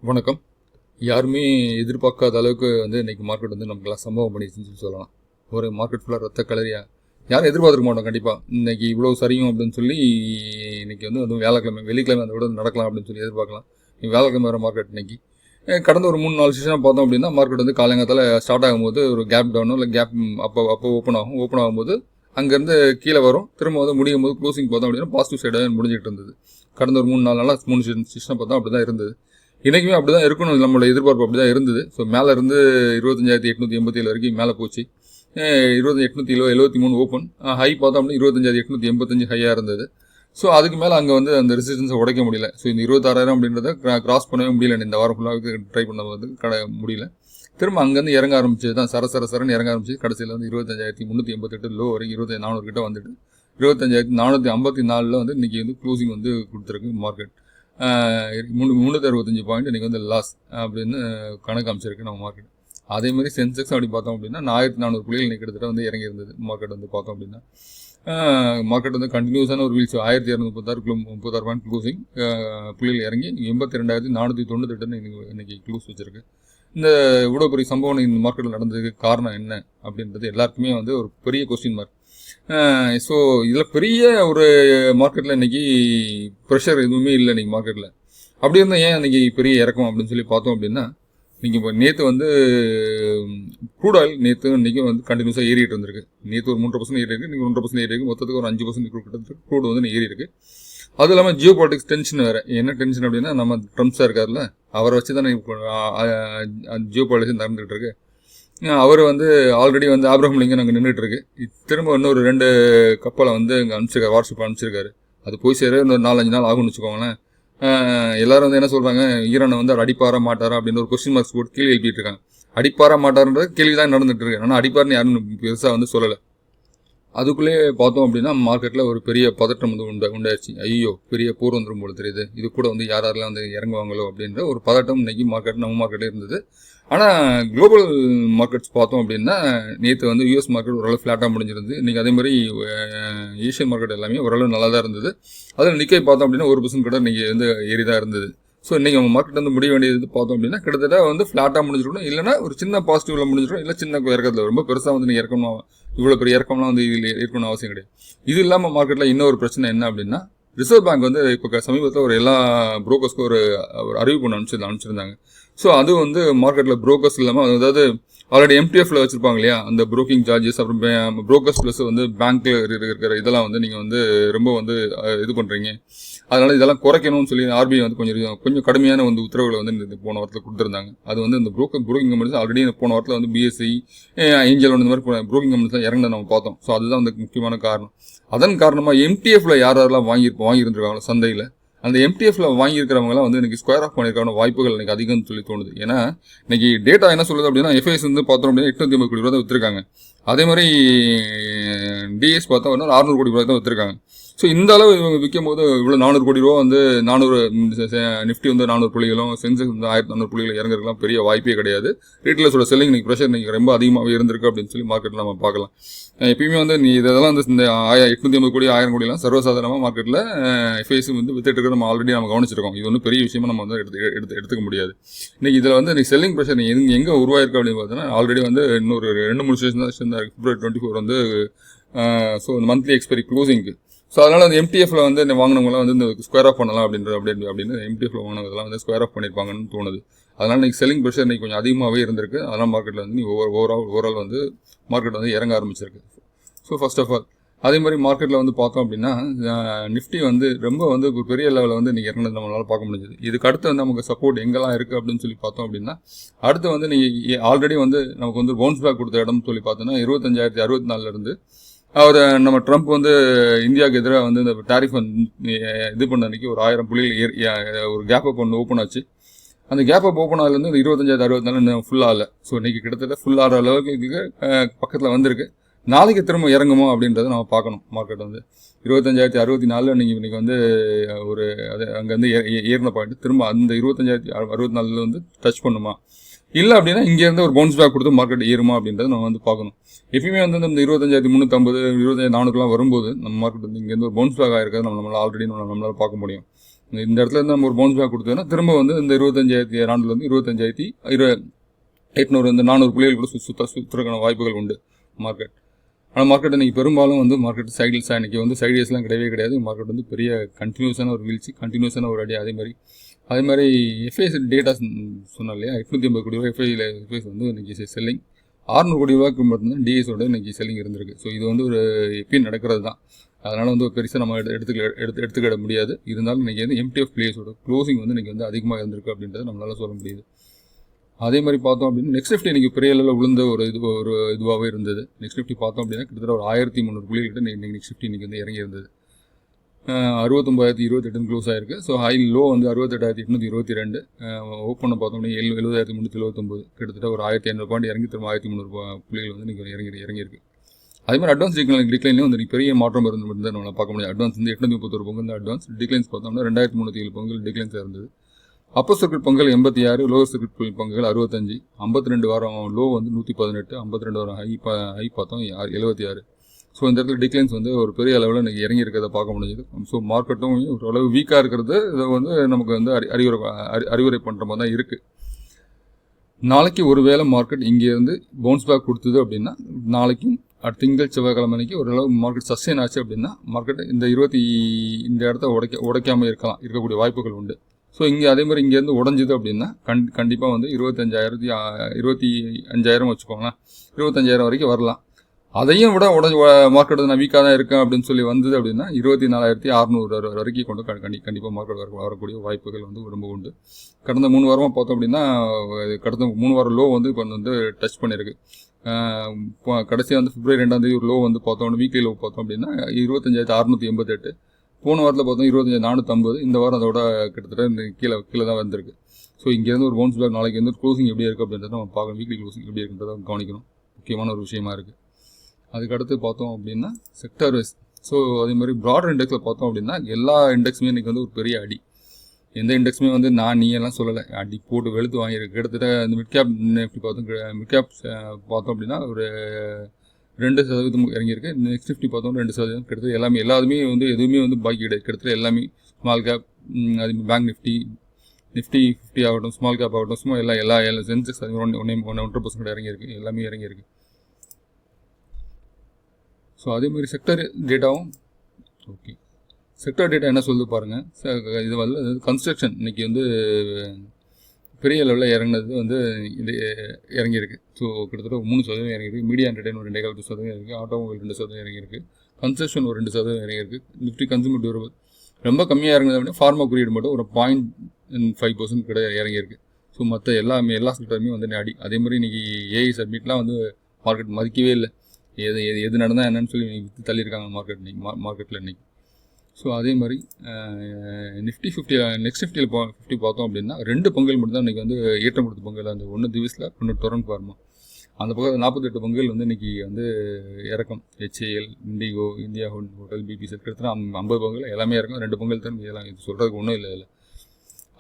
வணக்கம். யாருமே எதிர்பார்க்காத அளவுக்கு இன்றைக்கி மார்க்கெட் நமக்குலாம் சம்பவம் பண்ணிடுச்சுன்னு சொல்லலாம். ஒரு மார்க்கெட் ஃபுல்லாக ரத்த கலரியாக யாரும் எதிர்பார்த்துக்க மாட்டோம். கண்டிப்பாக இன்றைக்கி இவ்வளோ சரியும் அப்படின்னு சொல்லி இன்றைக்கி அதுவும் வியாழக்கிழமை வெள்ளிக்கிழமை அதை விட நடக்கலாம் அப்படின்னு சொல்லி எதிர்பார்க்கலாம். வியாழக்கிழமை வர மார்க்கெட் இன்றைக்கி கடந்த ஒரு 3-4 செஷனாக பார்த்தோம் அப்படின்னா மார்க்கெட் காலங்காலத்தில் ஸ்டார்ட் ஆகும்போது ஒரு கேப் டவுனோ இல்லை கேப் அப்போ ஓப்பன் ஆகும்போது அங்கேருந்து கீழே வரும். திரும்ப முடியும் போது க்ளோசிங் பார்த்தோம் அப்படின்னா பாசிட்டிவ் சைடாக முடிஞ்சிட்டு இருந்தது. கடந்த ஒரு 3-4 நாளாக 3 செஷனாக பார்த்தோம் அப்படி தான் இருந்தது. இன்றைக்குமே அப்படி தான் இருக்கணும், நம்மளோட எதிர்பார்ப்பு அப்படி தான் இருந்தது. ஸோ மேலே இருந்து 25,887 வரைக்கும் மேலே போச்சு. 2873 ஓப்பன், ஹை பார்த்தோம் அப்படின்னா 25,885 ஹையாக இருந்தது. ஸோ அதுக்கு மேலே அங்கே அந்த ரெசிஸ்டன்ஸை உடைக்க முடியல. ஸோ இந்த 26,000 அப்படின்றத கிராஸ் பண்ணவே முடியல. இந்த வாரம் ஃபுல்லாக ட்ரை பண்ண முடியல. திரும்ப அங்கேருந்து இறங்க ஆரம்பிச்சது தான், சரன்னு இறங்க ஆரம்பிச்சு கடைசியில் 25,388 லோ வரைக்கும் 25,400 கிட்ட வந்துட்டு 25,454 இன்றைக்கி க்ளோசிங் கொடுத்துருக்கு மார்க்கெட். 365 பாயிண்ட் இன்றைக்கி லாஸ் அப்படின்னு கணக்கு அமைச்சிருக்கு நம்ம மார்க்கெட். அதேமாதிரி சென்செக்ஸ் அப்படி பார்த்தோம் அப்படின்னா 1400 புள்ளிகள் இன்றைக்கி கிட்டத்தட்ட இறங்கி இருந்தது மார்க்கெட். பார்த்தோம் அப்படின்னா மார்க்கெட் கண்டினியூஸான ஒரு வீழ்ச்சி 1236 பாயிண்ட் க்ளோசிங் புள்ளிகள் இறங்கி 82,498 இன்றைக்கி க்ளோஸ் வச்சுருக்கு. இந்த இவ்வளோ பெரிய சம்பவம் இந்த மார்க்கெட்டில் நடந்ததுக்கு காரணம் என்ன அப்படின்றது எல்லாருக்குமே ஒரு பெரிய கொஸ்டின் மார்க். ஸோ இதில் பெரிய ஒரு மார்க்கெட்டில் இன்றைக்கி ப்ரெஷர் எதுவுமே இல்லை. இன்றைக்கி மார்க்கெட்டில் அப்படி இருந்தால் ஏன் இன்றைக்கி பெரிய இறக்கம் அப்படின்னு சொல்லி பார்த்தோம் அப்படின்னா, இன்றைக்கி இப்போ நேற்று க்ரூட் ஆயில் நேற்று இன்றைக்கி கண்டினியூஸாக ஏறிட்டு இருந்திருக்கு. நேற்று ஒரு 3% ஏறி இருக்குது, இன்றைக்கி 1% ஏறி இருக்குது, மொத்தத்துக்கு ஒரு 5% க்ரூட் ஏறி இருக்குது. அதுவும் இல்லாமல் ஜியோ பாலிட்டிக்ஸ் டென்ஷன் வேறு. என்ன டென்ஷன் அப்படின்னா, நம்ம ட்ரம்ப் சார் இருக்கார்ல, அவரை வச்சு தானே ஜியோ பாலிட்டிக்ஸ் நடந்துகிட்டு இருக்கு. அவர் ஆல்ரெடி ஆப்ரஹாம் லிங்கன் அங்கே நின்றுட்டு இருக்கு. திரும்ப இன்னொரு 2 கப்பலை அங்கே அனுப்பிச்சிருக்காரு, வாட்ஸ்அப் அனுப்பிச்சிருக்காரு. அது போய் சேர இன்னொரு 4-5 நாள் ஆகும்னு வச்சுக்கோங்களேன். எல்லாரும் என்ன சொல்கிறாங்க, ஈரானை அவர் அடிப்பாரா மாட்டாரா அப்படின்னு ஒரு கொஸ்டின் மார்க்ஸ் போட்டு கேள்வி எழுப்பிட்டு இருக்காங்க. அடிப்பாரா மாட்டாருன்றது கேள்வி தான் நடந்துட்டு இருக்கு. ஆனால் அடிப்பாருன்னு யாரும் பெருசாக சொல்லலை. அதுக்குள்ளே பார்த்தோம் அப்படின்னா மார்க்கெட்டில் ஒரு பெரிய பதட்டம் உண்டாயிருச்சு. ஐயோ பெரிய போர் வந்துடும் போல தெரியுது, இது கூட யாரெல்லாம் இறங்குவாங்களோ அப்படின்ற ஒரு பதட்டம் இன்னைக்கு நம்ம மார்க்கெட்டே இருந்தது. ஆனால் குளோபல் மார்க்கெட்ஸ் பார்த்தோம் அப்படின்னா நேற்று யூஎஸ் மார்க்கெட் ஓரளவு ஃப்ளாட்டாக முடிஞ்சிருந்து. இன்றைக்கி அதே மாதிரி ஏஷியன் மார்க்கெட் எல்லாமே ஓரளவு நல்லா தான் இருந்தது. அதில் நிக்கை பார்த்தோம் அப்படின்னா 1% கூட இன்றைக்கி ஏறி தான் இருந்தது. ஸோ இன்றைக்கி நம்ம மார்க்கெட் முடிய வேண்டியது பார்த்தோம் அப்படின்னா கிட்டத்தட்ட ஃப்ளாட்டாக முடிஞ்சிருக்கணும், இல்லைனா ஒரு சின்ன பாசிட்டிவில் முடிஞ்சிடும், இல்லை சின்ன இறக்கத்தில் ரொம்ப பெருசாக நீங்கள் இறக்கணும், இவ்வளோ பெரிய இறக்கம்லாம் இதில் இருக்கணும்னு அவசியம் கிடையாது. இது இல்லாமல் மார்க்கெட்டில் இன்னொரு பிரச்சனை என்ன அப்படின்னா, ரிசர்வ் பேங்க் இப்போ சமீபத்தில் ஒரு எல்லா புரோக்கர்ஸ்க்கும் ஒரு அறிவிப்பு ஒன்று அனுப்பிச்சிருந்தாங்க. ஸோ அது மார்க்கெட்டில் புரோக்கர்ஸ் இல்லாமல், அதாவது ஆல்ரெடி எம்டிஎஃப்ல வச்சுருப்பாங்க இல்லையா, அந்த புரோக்கிங் சார்ஜஸ், அப்புறம் புரோக்கர்ஸ் ப்ளஸ் பேங்க்கில் இருக்கிற இதெல்லாம் நீங்கள் ரொம்ப இது பண்ணுறீங்க, அதனால் இதெல்லாம் குறைக்கணும்னு சொல்லி ஆர்பிஐ கொஞ்சம் கடுமையான உத்தரவுகளை போன வாரத்தில் கொடுத்துருந்தாங்க. அது இந்த புரோக்கிங் கம்பெனிஸ் ஆல்ரெடி போன வாரத்தில் பிஎஸ்சி ஏஞ்சல் இந்த மாதிரி புரோக்கிங் கம்பெனிஸ் தான் இறங்க நம்ம பார்த்தோம். ஸோ அதுதான் முக்கியமான காரணம். அதன் காரணமாக எம்டிஎஃப்ல யாரெல்லாம் வாங்கியிருந்திருக்காங்களோ சந்தையில், அந்த எம்டிஎஃப்ல வாங்கியிருக்கிறவங்களாம் இன்னைக்கு ஸ்கொயர் ஆஃப் பண்ணியிருக்கான வாய்ப்புகள் எனக்கு அதிகம்னு சொல்லி தோணுது. ஏன்னா இன்னைக்கு டேட்டா என்ன சொல்லுது அப்படின்னா, எஃப்ஐஎஸ் பார்த்தோம் அப்படின்னா 850 கோடி ரூபா தான் விற்றுருக்காங்க. அதே மாதிரி டிஎஸ் பார்த்தா 600 கோடி ரூபாய் தான் விற்றுருக்காங்க. ஸோ இந்த அளவு இவங்க விற்கும் போது இவ்வளோ 400 கோடி ரூபா 400 நிஃப்டி 400 புள்ளிகளும், சென்செக்ஸ் 1400 புள்ளிகள் இறங்குறதுலாம் பெரிய வாய்ப்பே கிடையாது. ரீட்டெயிலர்ஸோட செல்லிங் இன்னைக்கு ப்ரெஷர் இன்னைக்கு ரொம்ப அதிகமாகவே இருந்திருக்கு அப்படின்னு சொல்லி மார்க்கெட்டில் நம்ம பார்க்கலாம். எப்பயுமே நீ இதெல்லாம் இந்த 850 கோடி 1000 கோடிலாம் சர்வசாதாரணமாக மார்க்கெட்டில் எஃப்ஐஎஸ் வித்துட்டு இருக்கிற நம்ம ஆல்ரெடி நம்ம கவனிச்சிருக்கோம். இது பெரிய விஷயமா நம்ம எடுத்துக்க முடியாது. இன்னைக்கு இதில் நீ செல்லிங் ப்ரெஷர் நீ எங்கே உருவாயிருக்கு அப்படின்னு பார்த்தோன்னா, ஆல்ரெடி இன்னொரு 2-3 செஷன் தான் February 24 ஸோ மந்த்லி எக்ஸ்பைரி க்ளோசிங்க்கு. ஸோ அதனால் அந்த எம்டிஎஃப்ல வாங்கினவங்களாம் இந்த ஸ்கொயர் ஆஃப் பண்ணலாம் அப்படின்னு எம்டிஎஃப்ல வாங்கினதெல்லாம் ஸ்கொயர் ஆஃப் பண்ணியிருப்பாங்கன்னு தோணுது. அதனால் இன்றைக்கி செல்லிங் ப்ரெஷர் இன்றைக்கி கொஞ்சம் அதிகமாகவே இருந்திருக்கு. அதனால் மார்க்கெட்டில் நீ ஓவரால் மார்க்கெட் இறங்க ஆரம்பிச்சிருக்கு. ஸோ ஃபர்ஸ்ட் ஆஃப் ஆல் அதே மாதிரி மார்க்கெட்டில் பார்த்தோம் அப்படின்னா நிஃப்டி ரொம்ப பெரிய லெவலில் இன்றைக்கி இறங்கினது நம்மளால் பார்க்க முடிஞ்சது. இதுக்கு அடுத்து நமக்கு சப்போர்ட் எங்கெல்லாம் இருக்குது அப்படின்னு சொல்லி பார்த்தோம் அப்படின்னா, அடுத்து நீங்கள் ஆல்ரெடி நமக்கு பவுன்ஸ் பேக் கொடுத்த இடம்னு சொல்லி பார்த்தோன்னா 25,064 அவர் நம்ம ட்ரம்ப் இந்தியாவுக்கு எதிராக இந்த டாரிஃப் இது பண்ண அன்றைக்கி ஒரு 1000 புள்ளிகள் ஒரு கேப் அப் ஓப்பன் ஆச்சு. அந்த கேப் அப் ஓப்பன் ஆகலேருந்து 25,064 ஃபுல்லாக இல்லை. ஸோ இன்றைக்கி கிட்டத்தட்ட ஃபுல் ஆகிற அளவுக்கு இதுக்கு பக்கத்தில் வந்திருக்கு. நாளைக்கு திரும்ப இறங்குமோ அப்படின்றத நம்ம பார்க்கணும். மார்க்கெட் 25,064 இன்றைக்கி ஒரு அது அங்கேருந்து ஏறின பாயிண்ட் திரும்ப அந்த 25,064 டச் பண்ணுமா, இல்லை அப்படின்னா இங்கேருந்து ஒரு பவுன்ஸ் பேக் கொடுத்து மார்க்கெட் ஏறுமா அப்படின்றத நம்ம பார்க்கணும். எப்பயுமே இந்த 25,350 25,400 வரும்போது நம்ம மார்க்கெட் இங்கேருந்து ஒரு பவுன்ஸ் பேக் ஆகிருக்காது நம்மளால் ஆல்ரெடி நம்மளால் பார்க்க முடியும். இந்த இடத்துல இருந்து நம்ம ஒரு பவுன்ஸ் பேக் கொடுத்தோம்னா திரும்ப வந்து இந்த 25,000 ராண்டில் வந்து 25,800 இந்த 400 புள்ளிகள் கூட சுற்றுறதுக்கான வாய்ப்புகள் உண்டு மார்க்கெட். ஆனால் மார்க்கெட் இன்றைக்கி பெரும்பாலும் வந்து மார்க்கெட் சைடில்ஸ் இன்றைக்கி வந்து சைடில்ஸ்லாம் கிடையவே கிடையாது. மார்க்கெட் வந்து பெரிய கண்டினியூஸான ஒரு வீழ்ச்சி, கண்டினியூஸான ஒரு அடி. அதே மாதிரி எஃப்ஐஎஸ் டேட்டா சொன்னோம் இல்லையா, 850 கோடி ரூபாய் எஃப்ஐஎஸ் வந்து இன்றைக்கி செல்லிங், 600 கோடி ரூபாய்க்கு மட்டும்தான் டிஎஸோட இன்றைக்கி செல்லிங் இருந்திருக்கு. ஸோ இது வந்து ஒரு எப்பயும் நடக்கிறது தான். அதனால் வந்து பெருசாக நம்ம எடுத்துக்கிட முடியாது. இருந்தாலும் இன்றைக்கி வந்து எம்டிஎஃப் பிளேஸோட க்ளோசிங் வந்து இன்றைக்கி வந்து அதிகமாக இருந்திருக்கு அப்படின்றத நம்மளால் சொல்ல முடியுது. அதே மாதிரி பார்த்தோம் அப்படின்னா நெக்ஸ்ட் நிஃப்டி இன்றைக்கி பெரிய அளவில் விழுந்த ஒரு இதுவாகவே இருந்தது. நெக்ஸ்ட் நிஃப்டி பார்த்தோம் அப்படின்னா கிட்டத்தட்ட ஒரு 1300 புள்ளிகிட்ட நெக்ஸ்ட் நிஃப்டி இன்றைக்கி வந்து இறங்கி இருந்தது. 69,028 க்ளோஸ் ஆயிருக்கு. ஸோ ஹை லோ வந்து 68,822, ஓப்பனை பார்த்தோம்னா 70,379, கிட்டத்தட்ட ஒரு 1,500 பாயிண்ட் இறங்கி திரும்ப 1,300 புள்ளிகள் வந்து இன்றைக்கி இறங்கியிருக்கு. அதே மாதிரி அட்வான்ஸ் டிக்ளைன்லேயும் வந்து பெரிய மாற்றம் இருந்தது நம்மளால் பார்க்க முடியாது. அட்வான்ஸ் வந்து 831 பங்கு வந்து அட்வான்ஸ், டிக்ளைன்ஸ் பார்த்தோம்னா 2,307 பங்குகள் டிக்ளைன்ஸ் இருந்தது. அப்பர் சர்க்கிள் பங்குகள் 86, லோவர் சர்க்கிள் பங்குகள் 65, 52 வாரம் லோ வந்து 118, 52 வாரம் ஹை பார்த்தோம் 76. ஸோ இந்த இடத்துல டிக்ளைன்ஸ் வந்து ஒரு பெரிய அளவில் இன்றைக்கி இறங்கி இருக்கிறத பார்க்க முடியுது. ஸோ மார்க்கெட்டும் ஓரளவு வீக்காக இருக்கிறது இதை வந்து நமக்கு வந்து அறிவுரை பண்ணுற மாதிரி தான் இருக்குது. நாளைக்கு ஒரு வேளை மார்க்கெட் இங்கேருந்து பவுன்ஸ் பேக் கொடுத்தது அப்படின்னா நாளைக்கும் திங்கள் செவ்வாய்க்கிழமை அன்றைக்கி ஓரளவு மார்க்கெட் சஸ்டெயின் ஆச்சு அப்படின்னா மார்க்கெட் இந்த இடத்த உடைக்காமல் இருக்கக்கூடிய வாய்ப்புகள் உண்டு. ஸோ இங்கே அதே மாதிரி இங்கேருந்து உடஞ்சிது அப்படின்னா கண்டிப்பாக வந்து 25,000 வச்சுக்கோங்களேன், 25,000 வரைக்கும் வரலாம். அதையும் விட மார்க்கெட் நான் வீக்காக தான் இருக்கேன் அப்படின்னு சொல்லி வந்தது அப்படின்னா 24,600 வரைக்கும் கொண்டு கண்டிப்பாக மார்க்கெட் வரக்கூடிய வாய்ப்புகள் வந்து ரொம்ப உண்டு. கடந்த 3 வாரமாக பார்த்தோம் அப்படின்னா கடந்த 3 வாரம் லோ வந்து இப்போ வந்து டச் பண்ணியிருக்கு. கடைசியாக வந்து பிப்ரவரி 2ஆம் தேதி ஒரு லோ வந்து பார்த்தோம், வீக்லி லோ பார்த்தோம் அப்படின்னா 25,688. போன வாரத்தில் பார்த்தோம் 25,450. இந்த வாரம் அதோட கிட்டத்தட்ட கீழே தான் வந்திருக்கு. ஸோ இங்கேருந்து ஒரு பவுன்ஸ் பேக் நாளைக்கு வந்து க்ளோசிங் எப்படி இருக்குது அப்படின்றத நம்ம பார்க்கணும். வீக்லி க்ளோசிங் எப்படி இருக்குன்றத கவனிக்கணும், முக்கியமான ஒரு விஷயமா இருக்குது. அதுக்கடுத்து பார்த்தோம் அப்படின்னா செக்டர் வைஸ். ஸோ அதே மாதிரி ப்ராடர் இண்டெக்ஸில் பார்த்தோம் அப்படின்னா எல்லா இண்டெக்ஸுமே இன்றைக்கி வந்து ஒரு பெரிய அடி. எந்த இண்டெக்ஸுமே வந்து நீ எல்லாம் சொல்லலை, அடி போட்டு வெளுத்து வாங்கியிருக்கு. கிட்டத்தட்ட இந்த மிட் கேப் பார்த்தோம் அப்படின்னா ஒரு 2% இறங்கியிருக்கு. நெக்ஸ்ட் நிஃப்டி பார்த்தோம் 2%. கிட்டத்தட்ட எல்லாருமே வந்து எதுவுமே வந்து பாக்கி கிடையாது. கிட்டத்தட்ட எல்லாமே ஸ்மால் கேப், அது பேங்க் நிஃப்டி 50 ஆகட்டும், ஸ்மால் கேப் ஆகட்டும், சும்மா எல்லா சென்செக்ஸ் 1% இறங்கியிருக்கு. எல்லாமே இறங்கியிருக்கு. ஸோ அதே மாதிரி செக்டர் டேட்டாவும் ஓகே. செக்டர் டேட்டா என்ன சொல்லுது பாருங்கள். இது வந்து கன்ஸ்ட்ரக்ஷன் இன்றைக்கி வந்து பெரிய லெவலில் இறங்கினது வந்து இது இறங்கியிருக்கு. ஸோ கிட்டத்தட்ட 3% இறங்கியிருக்கு. மீடியா என்டர்டைன் ஒரு 2.5% இறங்கியிருக்கு. ஆட்டோமொபைல் 2% இறங்கியிருக்கு. கன்ஸ்ட்ரக்ஷன் ஒரு 2% இறங்கியிருக்கு. நிஃப்டி கன்சூமர் டியூரபிள் ரொம்ப கம்மியாக இறங்குது அப்படின்னா ஃபார்மா குறியீடு மட்டும் ஒரு 0.5% கிட்ட இறங்கியிருக்கு. ஸோ மற்ற எல்லா செக்டருமே வந்து அடி. அதே மாதிரி இன்றைக்கி ஏஐ சப்மிட்லாம் வந்து மார்க்கெட் மதிக்கவே இல்லை. எது நடந்தால் என்னன்னு சொல்லி விற்று தள்ளியிருக்காங்க மார்க்கெட்டில் இன்றைக்கி. ஸோ அதே மாதிரி நிஃப்டி 50 நெக்ஸ்ட் 50 பார்த்தோம் அப்படின்னா 2 பங்குகள் மட்டும் தான் இன்றைக்கி வந்து ஏற்றம் கொடுத்த பங்குகள். அந்த ஒன்று திவிஸில் ஒன்று டொரண்ட் ஃபார்மா. அந்த பக்கம் 48 பங்குகள் வந்து இன்றைக்கி வந்து இறக்கம். HAL, indigo, India hotel, BBC கிட்டத்தட்ட 50 பங்குகள் எல்லாமே இறக்கும். 2 பங்குகள் தான் இதெல்லாம் இது சொல்கிறதுக்கு ஒன்றும் இல்லை இல்லை.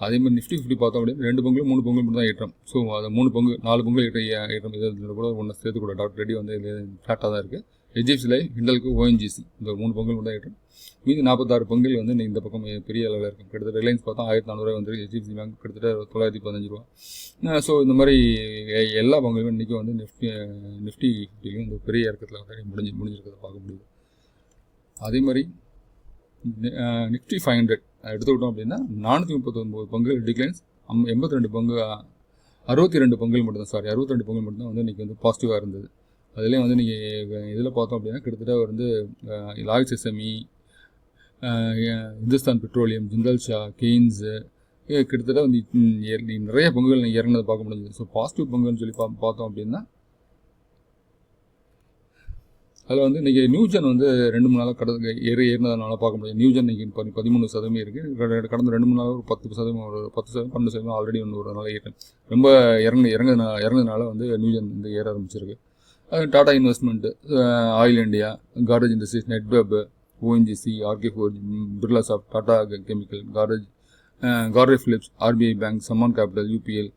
அதே மாதிரி நிஃப்டி 50 பார்த்தோம் அப்படின்னா 2 பங்குகள் 3 பங்குகள் மட்டும் தான் ஏற்றம். ஸோ அது 4 பங்குகள் ஏற்றம் இதில் கூட ஒன்று சேர்த்து கூட டாக்டர் ரெட்டி வந்து ஃப்ளாட்டாக தான் இருக்குது. HDFC Life, ஹிண்டல்கோ, ONGC இந்த 3 பங்குகள் மட்டும் தான் ஏற்றம். மீதி 46 பங்குகள் வந்து இந்த பக்கம் பெரிய அளவில் இருக்கும். கிட்டத்தட்ட ரிலையன்ஸ் பார்த்தா 1,400 வந்து HDFC பேங்க் கிட்டத்தட்ட 915 ரூபா. ஸோ இந்த மாதிரி எல்லா பங்குகளும் இன்றைக்கி வந்து நிஃப்டி 50லையும் இந்த பெரிய இறக்கத்தில் வந்து முடிஞ்சிருக்கிறத பார்க்க முடியுது. அதே மாதிரி நிஃப்டி 500 எடுத்துக்கிட்டோம் அப்படின்னா 439 பங்குகள் டிக்ளைன்ஸ், 62 பங்குகள் மட்டும் தான் வந்து இன்றைக்கி வந்து பாசிட்டிவாக இருந்தது. அதுலேயும் வந்து நீங்கள் இதில் பார்த்தோம் அப்படின்னா கிட்டத்தட்ட வந்து Lloyds SME, Hindustan petroleum, Jindal Saw, gains கிட்டத்தட்ட வந்து நிறைய பங்குகள் நீங்கள் இறங்கினதை பார்க்க முடியுது. ஸோ பாசிட்டிவ் பங்குன்னு சொல்லி பார்த்தோம் அப்படின்னா அதில் வந்து இன்றைக்கி நியூஜன் வந்து 2-3 நாளாக ஏறினதுனால பார்க்க முடியாது. நியூஜன் இன்றைக்கி 13% இருக்குது. கடந்த 2-3 நாளாக ஒரு 10%, ஒரு 12% ஆல்ரெடி வந்து ஒரு நாள் ரொம்ப இறங்குறதுனால வந்து நியூஜன் வந்து ஏற ஆரம்பிச்சிருக்கு. டாடா இன்வெஸ்ட்மெண்ட்டு, ஆயில் இண்டியா, கார்டேஜ் industries, Netweb, ONGC, RK4, Birlasoft, Tata chemical, கார்டேஜ் Philips, RBI bank, Sammaan capital, UPL,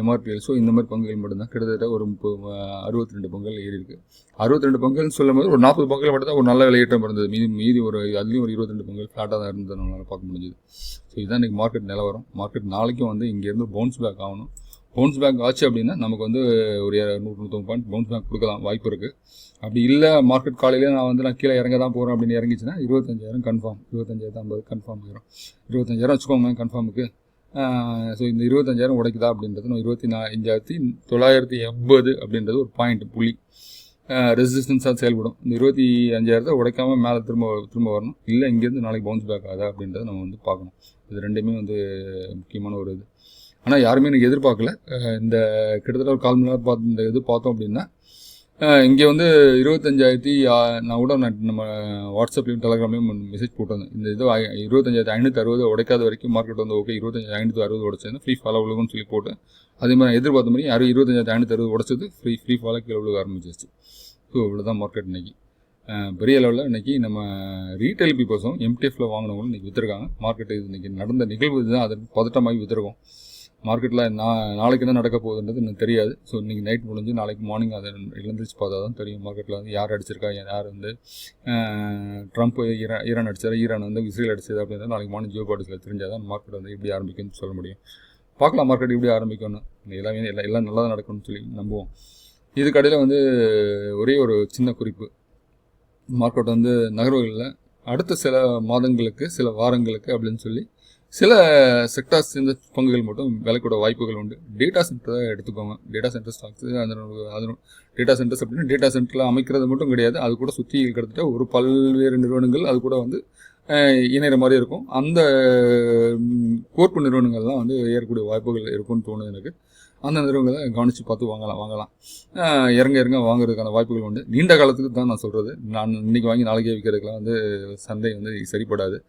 எம்ஆர்பிஎல்ஸோ இந்த மாதிரி பங்குகள் மட்டும்தான் கிட்டத்தட்ட ஒரு 62 பங்குகள் ஏறி இருக்குது. 62 பங்குகள்னு சொல்லும் போது ஒரு 40 பங்குகள் மட்டும் தான் ஒரு நல்ல விலையேற்றம் இருந்தது. மீதி ஒரு அதுலேயும் ஒரு 22 பங்குகள் ஃப்ளாட்டாக தான் இருந்தது நம்மளால் பார்க்க முடிஞ்சுது. ஸோ இதுதான் இன்றைக்கி மார்க்கெட் நிலவரம். மார்க்கெட் நாளைக்கும் வந்து இங்கேருந்து பவுன்ஸ் பேக் ஆகணும். பவுன்ஸ் பேக் ஆச்சு அப்படின்னா நமக்கு வந்து ஒரு 100-150 பாயிண்ட் பவுன்ஸ் பேக் கொடுக்கலாம் வாய்ப்பு இருக்குது. அப்படி இல்லை மார்க்கெட் காலையிலே நான் கீழே இறங்க தான் போகிறேன் அப்படின்னு இறங்கிச்சுன்னா 25,000 கன்ஃபார்ம், 25,050 கன்ஃபார்ம் ஆகிரும். 25,000 வச்சுக்கோங்க கன்ஃபார்முக்கு. ஸோ இந்த 25,000 உடைக்குதா அப்படின்றது நம்ம 25,980 அப்படின்றது ஒரு பாயிண்ட் புள்ளி ரெசிஸ்டன்ஸாக செயல்படும். இந்த 25,000 உடைக்காமல் மேலே திரும்ப வரணும். இல்லை இங்கேருந்து நாளைக்கு பவுன்ஸ் பேக் ஆகுதா அப்படின்றத நம்ம வந்து பார்க்கணும். இது ரெண்டுமே வந்து முக்கியமான ஒரு இது. ஆனால் யாருமே எனக்கு எதிர்பார்க்கல. இந்த கிட்டத்தட்ட ஒரு 1/4 மணி நேரம் இந்த இது பார்த்தோம் அப்படின்னா இங்கே வந்து 25,000 நான் கூட நம்ம வாட்ஸ்அப்லேயும் டெலகிராம்லேயும் மெசேஜ் போட்டிருந்தேன். இந்த இது 25,560 உடைக்காத வரைக்கும் மார்க்கெட் வந்து ஓகே 25,560 உடைச்சதுன்னா ஃப்ரீ ஃபாலோ விழுகும்னு சொல்லி போட்டு அதே மாதிரி எதிர்பார்த்த மாதிரி 25,560 உடைச்சது ஃப்ரீ ஃபாலோ கீழே விழுக ஆரம்பிச்சிருச்சு. ஸோ இவ்வளோதான் மார்க்கெட் இன்றைக்கி. பெரிய அளவில் இன்றைக்கி நம்ம ரீட்டைல் பீப்புள்ஸும் எம்டிஎஃப்ல வாங்கினவங்களும் இன்றைக்கி விற்றுருக்காங்க. மார்க்கெட்டு இன்றைக்கி நடந்த நிகழ்வு தான் அது பதட்டமாகி விற்றுருக்கோம். மார்க்கெட்டில் நாளைக்கு என்ன நடக்க போகுதுன்றது எனக்கு தெரியாது. ஸோ இன்றைக்கி நைட் முடிஞ்சு நாளைக்கு மார்னிங் அதை எழுந்திரிச்சு பார்த்தா தான் தெரியும். மார்க்கெட்டில் வந்து யார் அடிச்சிருக்கா, யார் வந்து ட்ரம்ப் ஈரான் அடிச்சார், ஈரான் வந்து இஸ்ரேல் அடிச்சது அப்படின்றது நாளைக்கு மார்னிங் ஜியோ பாலிட்டிக்ஸில் தெரிஞ்சால் தான் மார்க்கெட் வந்து எப்படி ஆரம்பிக்கும்னு சொல்ல முடியும். பார்க்கலாம் மார்க்கெட் எப்படி ஆரம்பிக்கும்னு. எல்லாம் நல்லா தான் நடக்கும்னு சொல்லி நம்புவோம். இதுக்கடையில் வந்து ஒரே ஒரு சின்ன குறிப்பு. மார்க்கெட் வந்து நகர்வுகளில் அடுத்த சில மாதங்களுக்கு சில வாரங்களுக்கு அப்படின்னு சொல்லி சில செக்டார்ஸ் இந்த பங்குகள் மட்டும் விலைக்கூட வாய்ப்புகள் உண்டு. டேட்டா சென்டரை எடுத்துக்கோங்க. டேட்டா சென்டர் ஸ்டாக்ஸ் அதனோட டேட்டா சென்டர்ஸ் அப்படின்னா டேட்டா சென்டரில் அமைக்கிறது மட்டும் கிடையாது. அது கூட சுற்றி கிட்டத்தட்ட ஒரு பல்வேறு நிறுவனங்கள் அது கூட வந்து இணைகிற மாதிரி இருக்கும். அந்த கோர்ப்பு நிறுவனங்கள்லாம் வந்து ஏறக்கூடிய வாய்ப்புகள் இருக்கும்னு தோணுது எனக்கு. அந்த நிறுவனங்களை கவனித்து பார்த்து வாங்கலாம். இறங்க வாங்குறதுக்கான வாய்ப்புகள் உண்டு. நீண்ட காலத்துக்கு தான் நான் சொல்கிறது. நான் இன்றைக்கி வாங்கி நாளைக்கே விற்கிறதுக்கெலாம் வந்து சந்தை வந்து சரிப்படாது.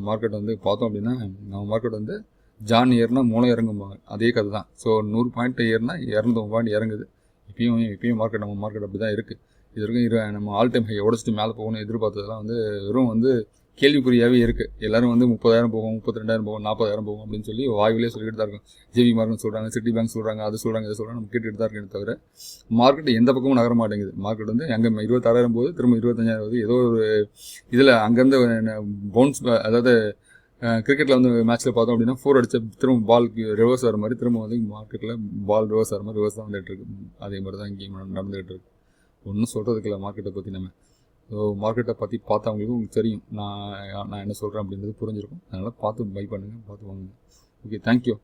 மார்க்கெட் வந்து பார்த்தோம் அப்படின்னா நம்ம மார்க்கெட் வந்து ஜான் ஏறுனா மூளை இறங்கும்பாங்க. அதே கதை தான். ஸோ 100 பாயிண்ட் ஏறுனா 200 பாயிண்ட் இறங்குது. இப்பயும் நம்ம மார்க்கெட் அப்படி தான் இருக்குது. இது வரைக்கும் நம்ம ஆல் டைம் ஹை உடச்சிட்டு மேலே போகணும்னு எதிர்பார்த்ததெல்லாம் வந்து வெறும் வந்து கேள்விக்குறியாகவே இருக்குது. எல்லோரும் வந்து 30,000 போகும், 32,000 போகும், 40,000 போகும் அப்படின்னு சொல்லி வாய்விலே சொல்லிட்டு தான் இருக்கும். ஜேபி மார்க்கெட் சொல்கிறாங்க, சிட்டி பேங்க் சொல்கிறாங்க, அது சொல்கிறாங்க, இதை சொல்கிறாங்க, நம்ம கேட்டுட்டு தான் இருக்கேன். தவிர மார்க்கெட் எந்த பக்கமும் நகர மாட்டேங்குது. மார்க்கெட் வந்து அங்கே 26,000 போகுது, திரும்ப 25,000 ஏதோ ஒரு இதில் அங்கேருந்து பவுன்ஸ், அதாவது கிரிக்கெட்டில் வந்து மேட்ச்சில் பார்த்தோம் அப்படின்னா 4 அடித்த திரும்ப பால் ரிவர்ஸ் ஆகிற மாதிரி திரும்ப வந்து மார்க்கெட்டில் பால் ரிவர்ஸ் ஆகிற மாதிரி ரிவர்ஸ் தான் வந்துட்டு இருக்கு. அதே மாதிரி தான் இங்கேயும் நடந்துகிட்டு இருக்கு. ஒன்றும் சொல்கிறதுக்கு இல்லை மார்க்கெட்டை பற்றி. நம்ம ஸோ மார்க்கெட்டை பற்றி பார்த்தவங்களுக்கும் உங்களுக்கு தெரியும் நான் என்ன சொல்கிறேன் அப்படின்றது புரிஞ்சிருக்கும். அதனால் பார்த்து பை பண்ணுங்கள், பார்த்து வாங்குங்க. Okay, thank you.